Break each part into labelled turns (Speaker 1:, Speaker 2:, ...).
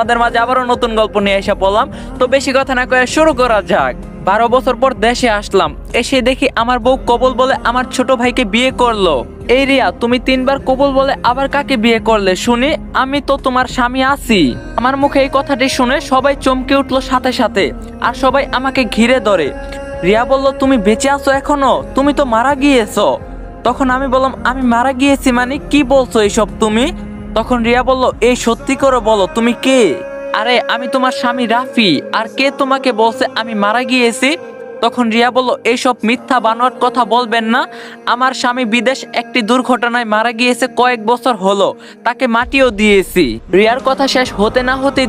Speaker 1: আমাদের মাঝে আবারও নতুন গল্প নিয়ে এসে পড়লাম। তো বেশি কথা না কয়ে শুরু করা যাক। 12 বছর পর দেশে আসলাম, এসে দেখি আমার বউ কবুল বলে আমার ছোট ভাইকে বিয়ে করলো। এই রিয়া, তুমি 3বার কবুল বলে আবার কাকে বিয়ে করলে শুনি? আমি তো তোমার স্বামী আছি। আমার মুখে এই কথাটি শুনে সবাই চমকে উঠলো সাথে সাথে, আর সবাই আমাকে ঘিরে ধরে। রিয়া বলল, তুমি বেঁচে আছো এখনো? তুমি তো মারা গিয়েছো। তখন আমি বললাম, আমি মারা গিয়েছি মানে? কি বলছো এইসব তুমি? তখন রিয়া বলল, এই সত্যি করে বলো তুমি কে? আরে আমি তোমার স্বামী রাফি। আর কে তোমাকে বলছে আমি মারা গিয়েছি? তখন রিয়া বলল, এইসব মিথ্যা বানোয়াট কথা বলবেন না। আমার স্বামী বিদেশ একটি দুর্ঘটনায় মারা গিয়েছে, কয়েক বছর হলো। তাকে মাটিও দিয়েছি। রিয়ার কথা শেষ হতে না হতেই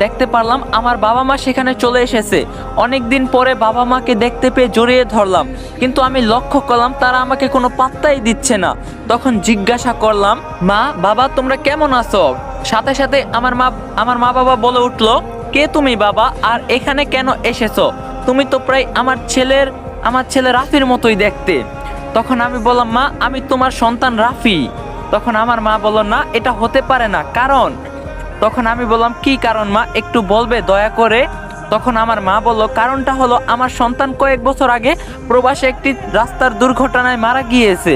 Speaker 1: দেখতে পারলাম আমার বাবা মা সেখানে চলে এসেছে। অনেক দিন পরে বাবা মাকে দেখতে পেয়ে জড়িয়ে ধরলাম, কিন্তু আমি লক্ষ্য করলাম তারা আমাকে কোনো পাত্তাই দিচ্ছে না। তখন জিজ্ঞাসা করলাম, মা বাবা তোমরা কেমন আছো? সাথে সাথে আমার মা বাবা বলে উঠলো, কে তুমি বাবা, আর এখানে কেন এসেছো? তুমি তো প্রায় আমার ছেলে রাফির মতোই দেখতে। তখন আমি বললাম, মা আমি তোমার সন্তান রাফি। তখন আমার মা বলল, না এটা হতে পারে না, কারণ? তখন আমি বললাম, কি কারণ মা, একটু বলবে দয়া করে? তখন আমার মা বলল, কারণটা হলো আমার সন্তান কয়েক বছর আগে প্রবাসে একটি রাস্তার দুর্ঘটনায় মারা গিয়েছে।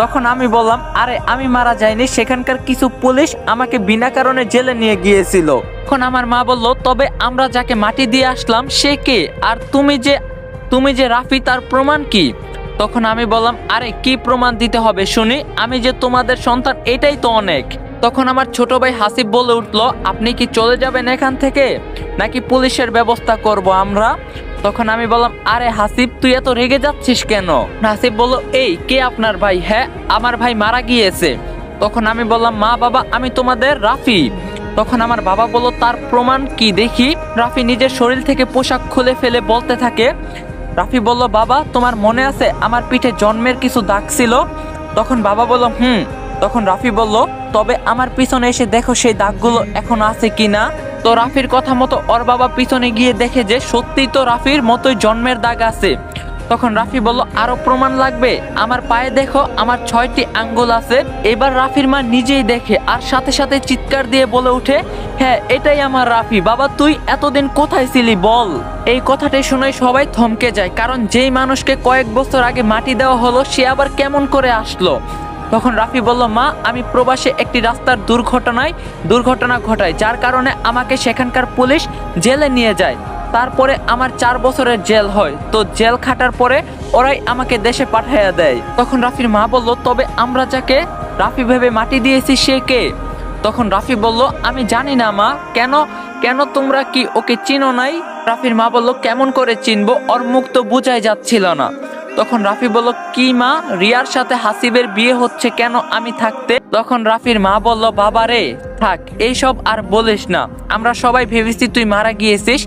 Speaker 1: তখন আমি বললাম, আরে আমি মারা যাইনি, সেখানকার কিছু পুলিশ আমাকে বিনা কারণে জেলে নিয়ে গিয়েছিল। তখন আমার মা বলল, তবে আমরা যাকে মাটি দিয়ে আসলাম সে কে? আর তুমি যে রাফি, তার প্রমাণ কি? তখন আমি বললাম, আরে কি প্রমাণ দিতে হবে শুনি? আমি যে তোমাদের সন্তান এটাই তো অনেক। তখন আমার ছোট ভাই হাসিব বলে উঠলো, আপনি কি চলে যাবেন এখান থেকে, নাকি পুলিশের ব্যবস্থা করব আমরা? তখন আমি বললাম, আরে হাসিব তুই এত রেগে যাচ্ছিস কেন? হাসিব বলল, এই কে আপনার ভাই? হ্যাঁ আমার ভাই মারা গিয়েছে। তখন আমি বললাম, মা বাবা আমি তোমাদের রাফি। তখন আমার বাবা বলল, তার প্রমাণ কি দেখি? রাফি নিজের শরীর থেকে পোশাক খুলে ফেলে বলতে থাকে। রাফি বলল, বাবা তোমার মনে আছে আমার পিঠে জন্মের কিছু দাগ ছিল? তখন বাবা বলল, তখন রাফি বলল, তবে আমার পিছনে এসে দেখো সেই দাগগুলো এখন আছে কিনা। তো রাফির কথা মতো ওর বাবা পিছনে গিয়ে দেখে যে সত্যিই তো রাফির মতোই জন্মের দাগ আছে। তখন রাফি বলল, আরো প্রমাণ লাগবে? আমার পায়ে দেখো আমার 6টি আঙ্গুল আছে। এবার রাফির মা নিজেই দেখে আর সাথে সাথে চিৎকার দিয়ে বলে উঠে, হ্যাঁ এটাই আমার রাফি। বাবা তুই এতদিন কোথায় ছিলি বল? এই কথাটি শুনে সবাই থমকে যায়, কারণ যেই মানুষকে কয়েক বছর আগে মাটি দেওয়া হলো সে আবার কেমন করে আসলো? তখন রাফি বলল, মা আমি প্রবাসে একটি রাস্তার দুর্ঘটনা ঘটায়, যার কারণে আমাকে সেখানকার পুলিশ জেলে নিয়ে যায়। তারপরে আমার 4 বছরের জেল হয়। তো জেল খাটার পরে ওরাই আমাকে দেশে পাঠাইয়া দেয়। তখন রাফির মা বলল, তবে আমরা যাকে রাফি ভেবে মাটি দিয়েছি সে কে? তখন রাফি বলল, আমি জানি না মা। কেন কেন তোমরা কি ওকে চিনো নাই? রাফির মা বলল, কেমন করে চিনবো, ওর মুখ তো বোঝাই যাচ্ছিল না। তখন রাফি বলল, কি মা, রিয়ার সাথে হাসিবের বিয়ে হচ্ছে কেন আমি থাকতে? তখন রাফির মা বলল, বাবা রে থাক এইসব আর বলিস না, আমরা সবাই ভেবেছি তুই মারা গিয়েছিস,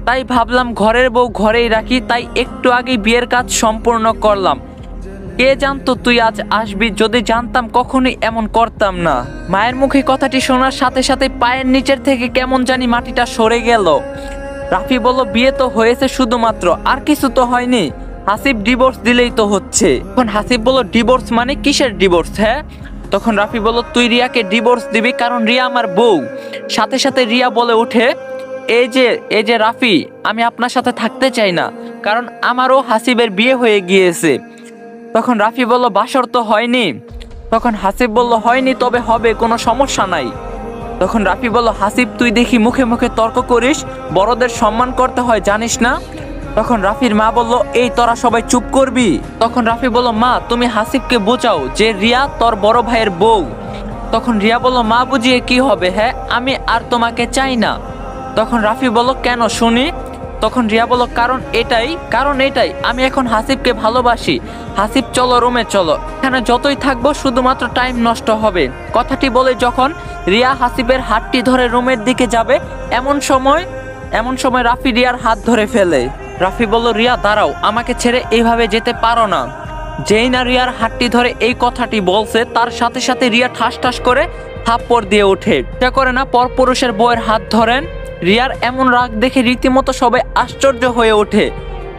Speaker 1: তাই ভাবলাম ঘরের বউ ঘরেই রাখি, তাই একটু আগেই বিয়ের কাজ সম্পূর্ণ করলাম। কে জানতো তুই আজ আসবি, যদি জানতাম কখনোই এমন করতাম না। মায়ের মুখে কথাটি শোনার সাথে সাথে পায়ের নিচের থেকে কেমন জানি মাটিটা সরে গেল। রাফি বলল, বিয়ে তো হয়েছে শুধুমাত্র, আর কিছু তো হয়নি। হাসিব ডিভোর্স দিলেই তো হচ্ছে। তখন হাসিব বলল, ডিভোর্স মানে কিসের ডিভোর্স? হ্যাঁ। তখন রাফি বলল, তুই রিয়াকে ডিভোর্স দিবি, কারণ রিয়া আমার বউ। সাথে সাথে রিয়া বলে ওঠে, এই যে রাফি, আমি আপনার সাথে থাকতে চাই না, কারণ আমারও হাসিবের বিয়ে হয়ে গিয়েছে। তখন রাফি বলল, বাসর তো হয়নি। তখন হাসিব বলল, হয়নি, তবে হবে, কোনো সমস্যা নাই। তখন রাফি বলল, হাসিব তুই দেখি মুখে মুখে তর্ক করিস, বড়দের সম্মান করতে হয় জানিস না? তখন রাফির মা বলল, এই তোরা সবাই চুপ করবি। তখন রাফি বলল, মা তুমি হাসিবকে বোঝাও যে রিয়া তোর বড় ভাইয়ের বউ। তখন রিয়া বলল, মা বুঝিয়ে কি হবে, হ্যাঁ আমি আর তোমাকে চাই না। তখন রাফি বলল, কেন শুনি? তখন রিয়া বলল, কারণ এটাই আমি এখন হাসিবকে ভালোবাসি। হাসিব চলো রুমে চলো, এখানে যতই থাকবো শুধুমাত্র টাইম নষ্ট হবে। কথাটি বলে যখন রিয়া হাসিবের হাতটি ধরে রুমের দিকে যাবে, এমন সময় রাফি রিয়ার হাত ধরে ফেলে। রাফি বলল, রিয়া দাঁড়াও, আমাকে ছেড়ে এইভাবে যেতে পারো না। যেই না রিয়ার হাতটি ধরে এই কথাটি বলছে, তার সাথে সাথে রিয়া ঠাস ঠাস করে থাপ্পড় দিয়ে ওঠে। এটা করে না পরপুরুষের বউয়ের হাত ধরেন। রিয়ার এমন রাগ দেখে রীতিমতো সবাই আশ্চর্য হয়ে ওঠে।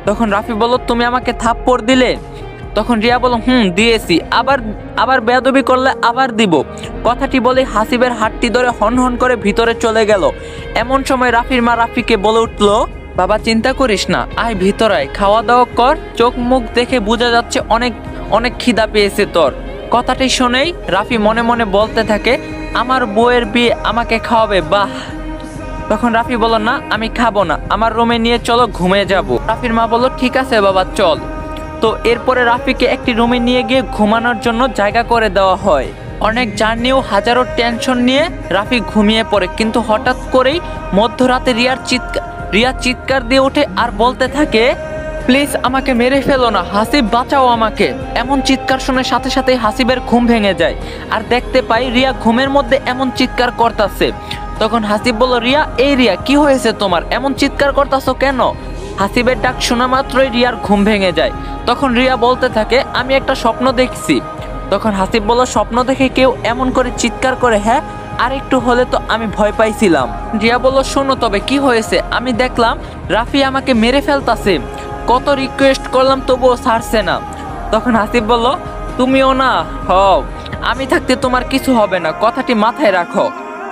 Speaker 1: তখন রাফি বলল, তুমি আমাকে থাপ্পড় দিলে? তখন রিয়া বলল দিয়েছি, আবার আবার বেয়াদবি করলে আবার দিব। কথাটি বলে হাসিবের হাতটি ধরে হন হন করে ভিতরে চলে গেল। এমন সময় রাফির মা রাফিকে বলে উঠল, বাবা চিন্তা করিস না, আয় ভিতরে আয়, খাওয়া দাওয়া কর, চোখ মুখ দেখে বোঝা যাচ্ছে অনেক অনেক খিদা পেয়েছে তোর। কথাটি শুনেই রাফি মনে মনে বলতে থাকে, আমার বউয়ের বিয়ে আমাকে খাওয়াবে, বাহ। তখন রাফি বলল, না আমি খাবো না, আমার রুমে নিয়ে চলো, ঘুমিয়ে যাব। রাফির মা বলল, ঠিক আছে বাবা চল। তো এরপরে রাফিকে একটি রুমে নিয়ে গিয়ে ঘুমানোর জন্য জায়গা করে দেওয়া হয়। অনেক জার্নিও হাজারো টেনশন নিয়ে রাফি ঘুমিয়ে পড়ে, কিন্তু হঠাৎ করেই মধ্যরাতে রিয়া চিৎকার দিয়ে ওঠে আর বলতে থাকে, প্লিজ আমাকে মেরে ফেলো না, হাসিব বাঁচাও আমাকে। এমন চিৎকার শুনে সাথে সাথে হাসিবের ঘুম ভেঙে যায় আর দেখতে পাই রিয়া ঘুমের মধ্যে এমন চিৎকার করতেছে। তখন হাসিব বলল, রিয়া, এই রিয়া কি হয়েছে তোমার, এমন চিৎকার করতেছো কেন? হাসিবের ডাক শোনা মাত্রই রিয়ার ঘুম ভেঙে যায়। তখন রিয়া বলতে থাকে, আমি একটা স্বপ্ন দেখছি। তখন হাসিব বলল, স্বপ্ন দেখে কেউ এমন করে চিৎকার করে? হ্যাঁ, আর একটু হলে তো আমি ভয় পাইছিলাম। রিয়া বলল, শোনো তবে কি হয়েছে? আমি দেখলাম রাফি আমাকে মেরে ফেলতাছে, কত রিকোয়েস্ট করলাম তবুও ছাড়ছে না। তখন হাসিব বলল, তুমিও না হও, আমি থাকতে তোমার কিছু হবে না, কথাটি মাথায় রাখো।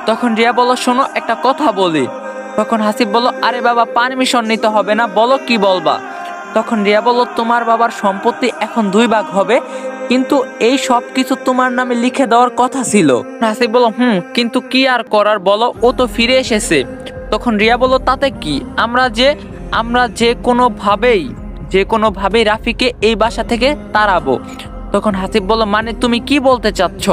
Speaker 1: তখন রিয়া বলল, শোনো একটা কথা বলি। তখন হাসিব বলল, আরে বাবা পারমিশন নিতে হবে না, বলো কি বলবা। তখন রিয়া বলল, তোমার বাবার সম্পত্তি এখন 2 ভাগ হবে, কিন্তু এই সব কিছু তোমার নামে লিখে দেওয়ার কথা ছিল। হাসিব বলল, কিন্তু কি আর করার বলো, ও তো ফিরে এসেছে। তখন রিয়া বলল, তাতে কি, আমরা যে কোনোভাবেই রাফিকে এই বাসা থেকে তাড়াবো। তখন হাসিব বলল, মানে তুমি কি বলতে চাচ্ছ?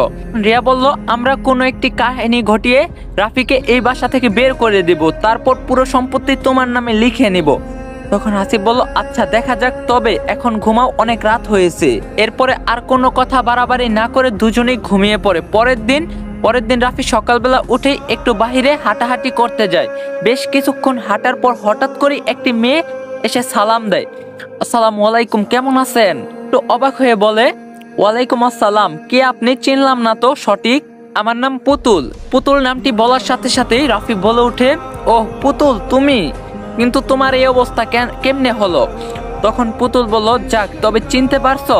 Speaker 1: রিয়া বলল, আমরা কোনো একটি কাহিনী ঘটিয়ে রাফিকে এই বাসা থেকে বের করে দেব, তারপর পুরো সম্পত্তি তোমার নামে লিখে নিব। তখন হাসিব বলল, আচ্ছা দেখা যাক, তবে এখন ঘুমাও, অনেক রাত হয়েছে। এরপরে আর কোনো কথা বাড়াবাড়ি না করে দুজনেই ঘুমিয়ে পড়ে। পরের দিন রাফি সকালবেলা উঠেই একটু বাহিরে হাঁটাহাঁটি করতে যায়। বেশ কিছুক্ষণ হাঁটার পর হঠাৎ করে একটি মেয়ে এসে সালাম দেয়, আসসালামু আলাইকুম, কেমন আছেন? তো অবাক হয়ে বলে, ওয়ালাইকুম আসসালাম, কে আপনি? চিনলাম না তো সঠিক। আমার নাম পুতুল। পুতুল নামটি বলার সাথে সাথেই রাফি বলে ওঠে, ওহ পুতুল তুমি, কিন্তু তোমার এই অবস্থা কেমনে হলো? তখন পুতুল বলল, যাক তবে চিনতে পারছো?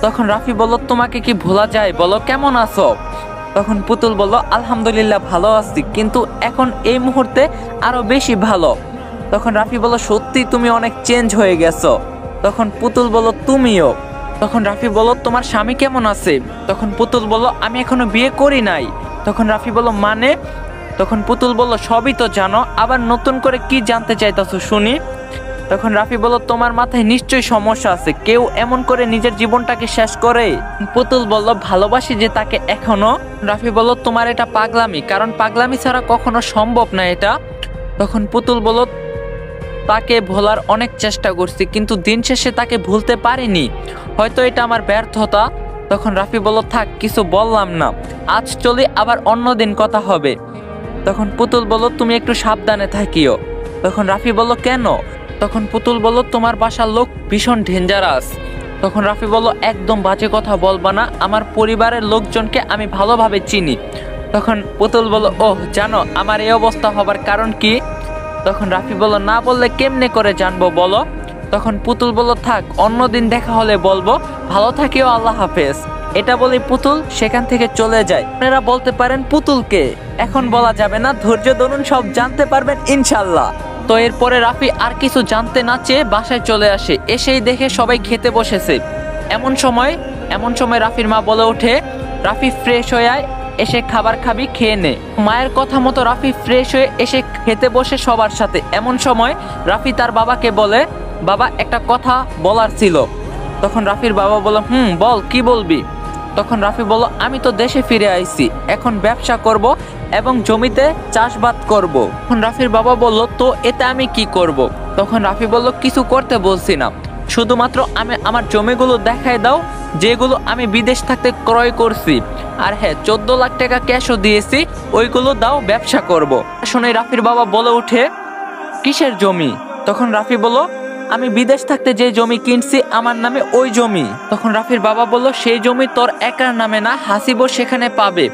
Speaker 1: তখন রাফি বলল, তোমাকে কি ভোলা যায়, বলো কেমন আছো? তখন পুতুল বলল, আলহামদুলিল্লাহ ভালো আছি, কিন্তু এখন এই মুহূর্তে আরো বেশি ভালো। তখন রাফি বলল, সত্যি তুমি অনেক চেঞ্জ হয়ে গেছো। তখন পুতুল বলল, তুমিও। তখন রাফি বলল, তোমার স্বামী কেমন আছে? তখন পুতুল বলল, আমি এখনো বিয়ে করি নাই। তখন রাফি বলল, মানে? তখন পুতুল বলল, সবই তো জানো, আবার নতুন করে কি জানতে চাইতেছো শুনি? তখন রাফি বলল, তোমার মাথায় নিশ্চয়ই সমস্যা আছে, কেউ এমন করে নিজের জীবনটাকে শেষ করে? পুতুল বলল, ভালোবাসি যে তাকে এখনো। রাফি বলল, তোমার এটা পাগলামি, কারণ পাগলামি ছাড়া কখনো সম্ভব না এটা। তখন পুতুল বলল, তাকে ভোলার অনেক চেষ্টা করছি, কিন্তু দিন শেষে তাকে ভুলতে পারিনি, হয়তো এটা আমার ব্যর্থতা। তখন রাফি বলল, থাক কিছু বললাম না, আজ চলি, আবার অন্যদিন কথা হবে। তখন পুতুল বলল, তুমি একটু সাবধানে থাকিও। তখন রাফি বলল, কেন? তখন পুতুল বলল, তোমার বাসার লোক ভীষণ ডেঞ্জারাস। তখন রাফি বলল, একদম বাজে কথা বলবা না, আমার পরিবারের লোকজনকে আমি ভালোভাবে চিনি। তখন পুতুল বলল, ওহ জানো আমার এই অবস্থা হবার কারণ কি? তখন রাফি বলল, না বললে কেমনে করে জানবো বলো। তখন পুতুল বলল, থাক অন্যদিন দেখা হলে বলবো, ভালো থাকিও, আল্লাহ হাফেজ। এটা বলে পুতুল সেখান থেকে চলে যায়। আপনারা বলতে পারেন পুতুলকে? এখন বলা যাবে না, ধৈর্য ধরুন, সব জানতে পারবেন ইনশাল্লাহ। তো এরপরে রাফি আর কিছু জানতে না চেয়ে বাসায় চলে আসে। এসেই দেখে সবাই খেতে বসেছে। এমন সময় রাফির মা বলে ওঠে, রাফি ফ্রেশ হয়ে আয়, এসে খাবার খাবি, খেয়ে নে। মায়ের কথা মতো রাফি ফ্রেশ হয়ে এসে খেতে বসে সবার সাথে। এমন সময় রাফি তার বাবাকে বলে, বাবা একটা কথা বলার ছিল। তখন রাফির বাবা বলল, বল কি বলবি? তখন রাফি বলল, আমি তো দেশে ফিরে আইছি, এখন ব্যবসা করব এবং জমিতে চাষবাদ করব। তখন রাফির বাবা বলল, তো এতে আমি কি করব? তখন রাফি বলল, কিছু করতে বলছি না, শুধুমাত্র আমি আমার জমিগুলো দেখায় দাও, যেগুলো আমি বিদেশ থাকতে ক্রয় করছি, আর হ্যাঁ 14 লাখ টাকা ক্যাশও দিয়েছি, ওইগুলো দাও, ব্যবসা করব। শুনে রাফির বাবা বলে ওঠে, কিসের জমি? তখন রাফি বলল, আমি বিদেশ থাকতে যে জমি কিনছি আমার নামে ওই জমি। তখন রাফির বাবা বলল, সেই জমি তোর একার নামে না, হাসিবও সেখানে পাবে।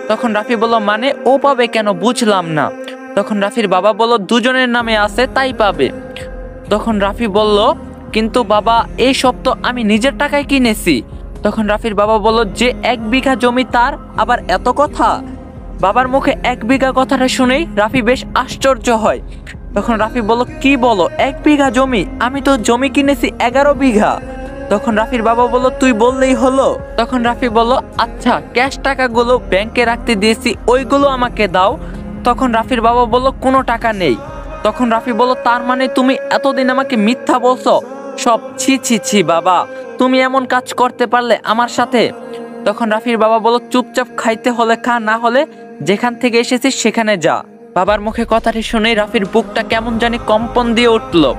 Speaker 1: তখন রাফি বলল, মানে ও পাবে কেন, বুঝলাম না। তখন রাফির বাবা বলল, দুজনের নামে আছে তাই পাবে। তখন রাফি বলল, কিন্তু বাবা এই সব তো আমি নিজের টাকায় কিনেছি। তখন রাফির বাবা বলল, যে 1 বিঘা জমি তার আবার এত কথা। বাবার মুখে 1 বিঘা কথাটা শুনেই রাফি বেশ আশ্চর্য হয়। তখন রাফি বলল, কি বলো 1 বিঘা জমি? আমি তো জমি কিনেছি 11 বিঘা। তখন রাফির বাবা বলল, তুই বললেই হলো। তখন রাফি বলল, আচ্ছা ক্যাশ টাকাগুলো ব্যাংকে রাখতে দিয়েছি, ওইগুলো আমাকে দাও। তখন রাফির বাবা বলল, কোনো টাকা নেই। তখন রাফি বলল, তার মানে তুমি এতদিন আমাকে মিথ্যা বলছো সব? ছি ছি ছি বাবা, তুমি এমন কাজ করতে পারলে আমার সাথে? তখন রাফির বাবা বলল, চুপচাপ খাইতে হলে খা, না হলে যেখান থেকে এসেছিস সেখানে যা। বাবার মুখে কথাটি শুনে রাফির বুকটা কেমন জানি কম্পন দিয়ে উঠলো।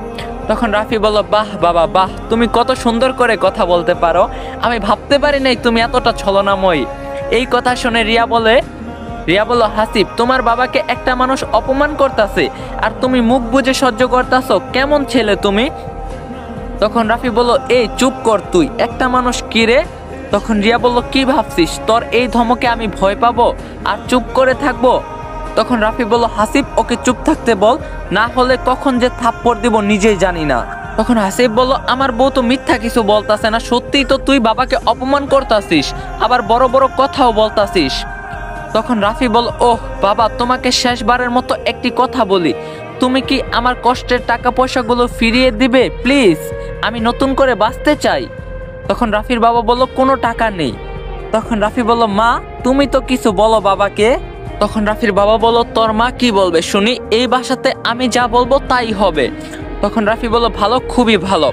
Speaker 1: তখন রাফি বলল, বাহ বাবা বাহ, তুমি কত সুন্দর করে কথা বলতে পারো, আমি ভাবতে পারি নাই তুমি এতটা ছলনাময়ী। এই কথা শুনে রিয়া বলল, হাসিব, তোমার বাবাকে একটা মানুষ অপমান করতেছে আর তুমি মুখ বুজে সহ্য করতেছো, কেমন ছেলে তুমি? তখন রাফি বলল, এই চুপ কর তুই, একটা মানুষ কি রে? তখন রিয়া বলল, কি ভাবছিস তোর এই ধমকে আমি ভয় পাবো আর চুপ করে থাকবো? তখন রাফি বলল, হাসিব ওকে চুপ থাকতে বল, না হলে কখন যে থাপ্পড় দিব নিজেই জানি না। তখন হাসিব বলল, আমার বউ তো মিথ্যা কিছু বলতাছে না, সত্যিই তো তুই বাবাকে অপমান করতাছিস, আবার বড় বড় কথাও বলতাছিস। তখন রাফি বল, ওহ বাবা, তোমাকে শেষবারের মতো একটি কথা বলি, তুমি কি আমার কষ্টের টাকা পয়সাগুলো ফিরিয়ে দিবে প্লিজ? আমি নতুন করে বাঁচতে চাই। তখন রাফির বাবা বলল, কোনো টাকা নেই। তখন রাফি বলল, মা তুমি তো কিছু বলো বাবাকে। তখন রাফির বাবা বলল, তোর মা কি বলবে শুনি, এই বাসাতে আমি যা বলবো তাই হবে। তখন রাফি বলল, ভালো, খুবই ভালো।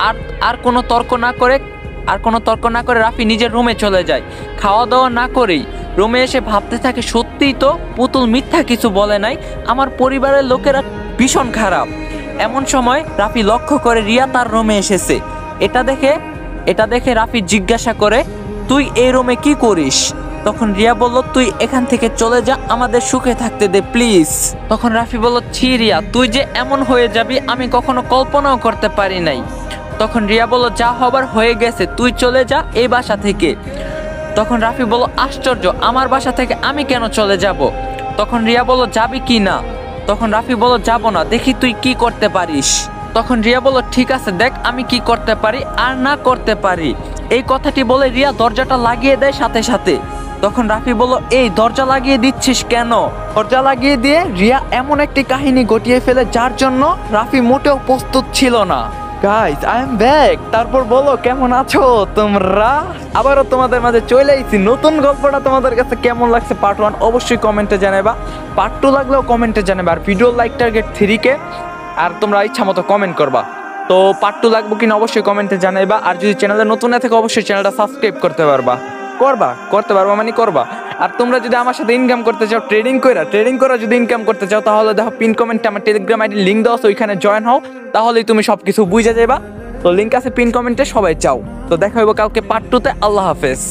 Speaker 1: আর আর কোনো তর্ক না করে রাফি নিজের রুমে চলে যায়। খাওয়া দাওয়া না করেই রুমে এসে ভাবতে থাকে, সত্যিই তো পুতুল মিথ্যা কিছু বলে নাই, আমার পরিবারের লোকেরা ভীষণ খারাপ। এমন সময় রাফি লক্ষ্য করে রিয়া তার রুমে এসেছে। এটা দেখে রাফি জিজ্ঞাসা করে, তুই এই রুমে কি করিস? তখন রিয়া বলল, তুই এখান থেকে চলে যা, আমাদের সুখে থাকতে দে প্লিজ। তখন রাফি বলল, ছি রিয়া, তুই যে এমন হয়ে যাবি আমি কখনো কল্পনাও করতে পারি নাই। তখন রিয়া বলল, যা হবার হয়ে গেছে, তুই চলে যা এই বাসা থেকে। তখন রাফি বলল, আশ্চর্য, আমার বাসা থেকে আমি কেন চলে যাব? তখন রিয়া বলল, যাবি কি না? তখন রাফি বলল, যাব না, দেখি তুই কি করতে পারিস। তখন রিয়া বলল, ঠিক আছে, দেখ আমি কি করতে পারি আর না করতে পারি। এই কথাটি বলে রিয়া দরজাটা লাগিয়ে দেয় সাথে সাথে। তখন রাফি বলল, এই দরজা লাগিয়ে দিচ্ছিস কেন? দরজা লাগিয়ে দিয়ে রিয়া এমন একটি কাহিনী ঘটিয়ে ফেলে যার জন্য রাফি মোটেও প্রস্তুত ছিল না। Guys, I am back. তারপর বলো, কেমন আছো তোমরা? আবারও তোমাদের মাঝে চলে আইছি। নতুন গল্পটা তোমাদের কাছে কেমন লাগছে পার্ট 1 অবশ্যই কমেন্টে জানাবা, পার্ট 2 লাগলেও কমেন্টে জানাবা। আর ভিডিও লাইক টার্গেট 3K, আর তোমরা ইচ্ছা মতো কমেন্ট করবা। তো পার্ট 2 লাগবে কিনা অবশ্যই কমেন্টে জানাইবা। আর যদি চ্যানেলে নতুন না থাকে অবশ্যই চ্যানেলটা সাবস্ক্রাইব করতে পারবা মানে করবা। আর তোমরা যদি আমার সাথে ইনকাম করতে চাও, ট্রেডিং করা যদি ইনকাম করতে চাও, তাহলে দেখো পিন কমেন্টে আমার টেলিগ্রাম আইডি লিঙ্ক দেওয়া আছে, ওইখানে জয়েন হও, তাহলেই তুমি সবকিছু বুঝে যাবা। তো লিঙ্ক আছে পিন কমেন্টে, সবাই চাও। তো দেখা হইব কালকে পার্ট 2 তে। আল্লাহ হাফেজ।